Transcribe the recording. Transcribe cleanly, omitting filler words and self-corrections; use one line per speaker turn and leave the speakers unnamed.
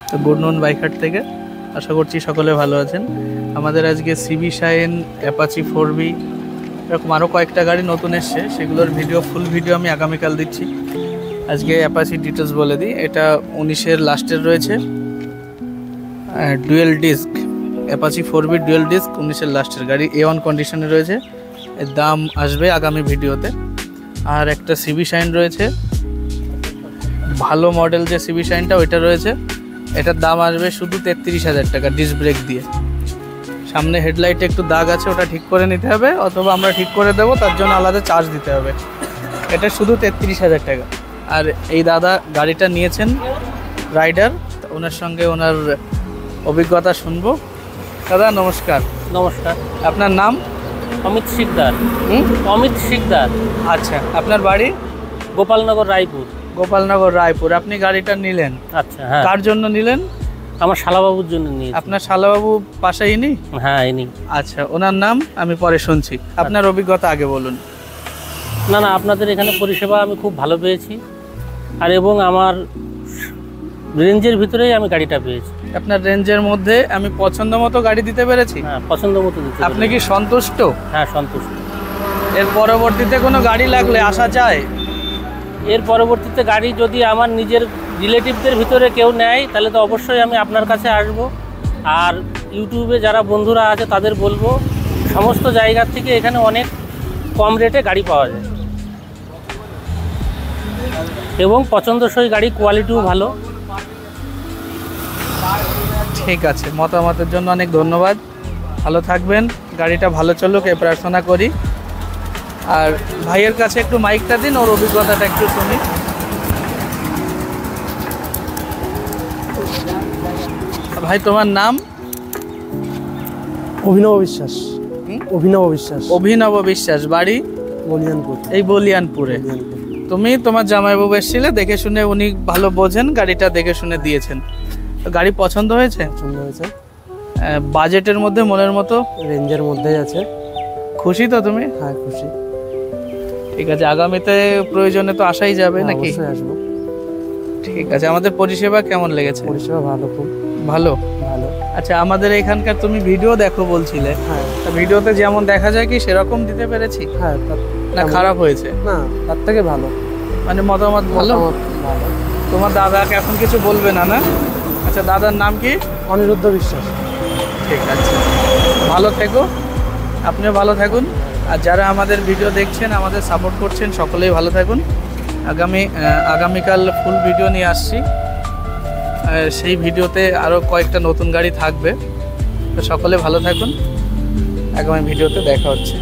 তো গুড নুন বাইক হাট থেকে আশা করছি সকলে ভালো আছেন। আমাদের আজকে সিবি শাইন, অ্যাপাচি 4B এরকম আরও কয়েকটা গাড়ি নতুন এসছে, সেগুলোর ফুল ভিডিও আমি আগামীকাল দিচ্ছি। আজকে অ্যাপাচি ডিটেলস বলে দিই। এটা 19-এর লাস্টের রয়েছে, dual disc Apache 4B dual disc 19-এর লাস্টের গাড়ি, A1 কন্ডিশনে রয়েছে। এর দাম আসবে আগামী ভিডিওতে। আর একটা সিবি শাইন রয়েছে, ভালো মডেল যে সিবি শাইনটা ওইটা রয়েছে, এটার দাম আসবে শুধু 33,000 টাকা ডিস্ক ব্রেক দিয়ে। সামনে হেডলাইটে একটু দাগ আছে, ওটা ঠিক করে নিতে হবে, অথবা আমরা ঠিক করে দেবো, তার জন্য আলাদা চার্জ দিতে হবে। এটা শুধু 33,000 টাকা। আর এই দাদা গাড়িটা নিয়েছেন রাইডার, ওনার সঙ্গে ওনার অভিজ্ঞতা শুনবো। দাদা নমস্কার।
নমস্কার।
আপনার নাম?
অমিত শিকদার। অমিত শিকদার।
আচ্ছা, আপনার বাড়ি?
গোপালনগর, রায়পুর।
গোপালনগর, রায়পুর। আপনি গাড়িটা নিলেন?
আচ্ছা, হ্যাঁ।
কার জন্য নিলেন?
আমার শালাবাবুর জন্য নিয়েছি।
আপনার শালাবাবু পাশে ইনি?
হ্যাঁ, ইনি।
আচ্ছা, ওনার নাম আমি পরে শুনছি। আপনার অভিজ্ঞতা আগে বলুন।
না, আপনাদের এখানে পরিষেবা আমি খুব ভালো পেয়েছি, আর এবং আমার রেঞ্জের ভিতরেই আমি গাড়িটা পেয়েছি।
আপনার রেঞ্জের মধ্যে আমি পছন্দ মতো গাড়ি দিতে পেরেছি?
হ্যাঁ, পছন্দ মতো দিতে।
আপনি কি সন্তুষ্ট?
হ্যাঁ, সন্তুষ্ট।
এর পরবর্তীতে কোনো গাড়ি লাগলে আসা যায়?
এর পরবর্তীতে গাড়ি যদি আমার নিজের রিলেটিভদের ভিতরে কেউ নেয়, তাহলে তো অবশ্যই আমি আপনার কাছে আসব। আর ইউটিউবে যারা বন্ধুরা আছে তাদের বলবো, সমস্ত জায়গার থেকে এখানে অনেক কম রেটে গাড়ি পাওয়া যায় এবং পছন্দসই গাড়ি, কোয়ালিটিও ভালো।
ঠিক আছে, মতামতের জন্য অনেক ধন্যবাদ। ভালো থাকবেন, গাড়িটা ভালো চলুক এ প্রার্থনা করি। আর ভাইয়ের কাছে একটু মাইকটা দিন, ওর অভিজ্ঞতাটা একটু শুনি। ভাই তোমার নাম?
অভিনব বিশ্বাস। অভিনব বিশ্বাস।
অভিনব বিশ্বাস। বাড়ি?
বলিয়ানপুর।
এই বলিয়ানপুরে। তুমি তোমার জামাইবাবু এসেছিলে, দেখে শুনে উনি ভালো বোঝেন, গাড়িটা দেখে শুনে দিয়েছেন। গাড়ি পছন্দ হয়েছে?
পছন্দ হয়েছে।
বাজেটের মধ্যে, মনের মতো,
রেঞ্জের মধ্যেই আছে।
খুশি তো তুমি?
হ্যাঁ, খুশি।
ঠিক আছে, আগামীতে প্রয়োজনে তো আসাই যাবে নাকি?
অবশ্যই আসবো।
ঠিক আছে। আমাদের পরিষেবা কেমন লেগেছে?
পরিষেবা ভালো, খুব
ভালো।
ভালো।
আচ্ছা, আমাদের এখানকার তুমি ভিডিও দেখো বলছিলে,
হ্যাঁ।
ভিডিওতে যেমন দেখা যায় কি সেরকম দিতে পেরেছি?
হ্যাঁ।
না খারাপ হয়েছে?
না, তার থেকে ভালো।
মানে মতামত ভালো?
ভালো।
তোমার দাদাকে এখন কিছু বলবে না? না, আচ্ছা, দাদার নাম কি? অনিরুদ্ধ
বিশ্বাস।
ঠিক আছে, ভালো থেকো, আপনিও ভালো থাকুন। আর যারা আমাদের ভিডিও দেখছেন, আমাদের সাপোর্ট করছেন, সকলেই ভালো থাকুন। আগামীকাল ফুল ভিডিও নিয়ে আসছি, সেই ভিডিওতে আরও কয়েকটা নতুন গাড়ি থাকবে। তো সকলে ভালো থাকুন, আগামী ভিডিওতে দেখা হচ্ছে।